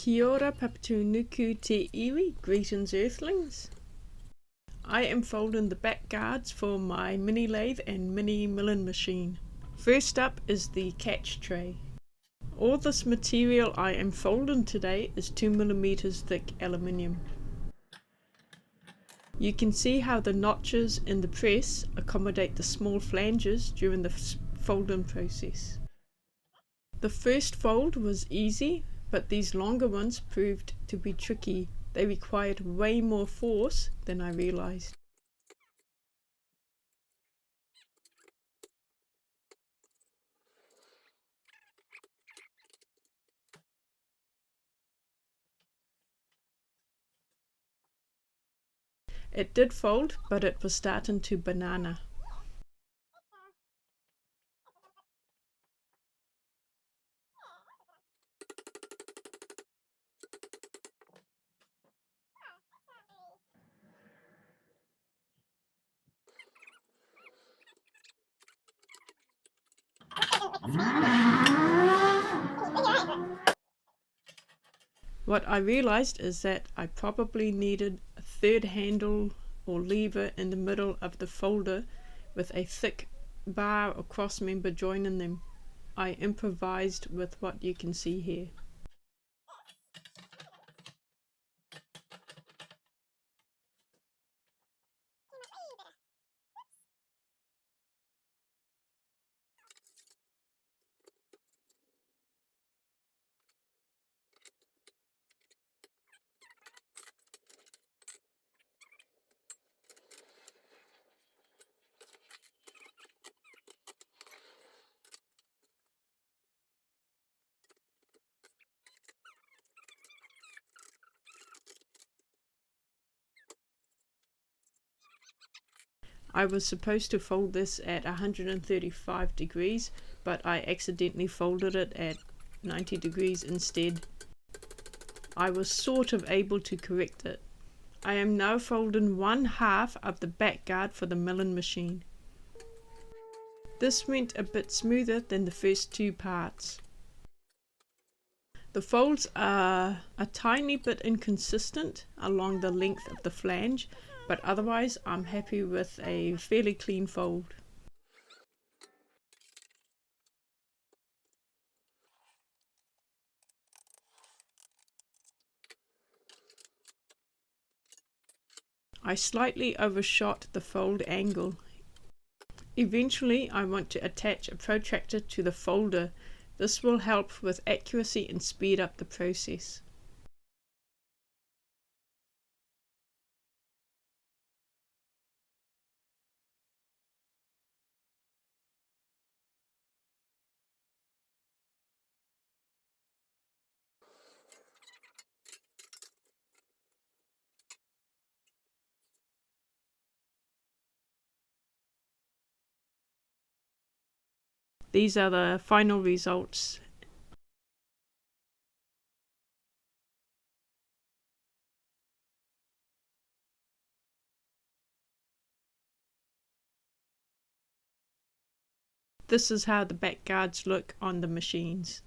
Kia ora papatunuku te iwi, greetings earthlings. I am folding the back guards for my mini lathe and mini milling machine. First up is the catch tray. All this material I am folding today is 2mm thick aluminium. You can see how the notches in the press accommodate the small flanges during the folding process. The first fold was easy, but these longer ones proved to be tricky. They required way more force than I realized. It did fold, but it was starting to banana. What I realized is that I probably needed a third handle or lever in the middle of the folder with a thick bar or cross member joining them. I improvised with what you can see here. I was supposed to fold this at 135 degrees, but I accidentally folded it at 90 degrees instead. I was sort of able to correct it. I am now folding 1/2 of the back guard for the milling machine. This went a bit smoother than the first two parts. The folds are a tiny bit inconsistent along the length of the flange, but otherwise I'm happy with a fairly clean fold. I slightly overshot the fold angle. Eventually I want to attach a protractor to the folder. This will help with accuracy and speed up the process. These are the final results. This is how the back guards look on the machines.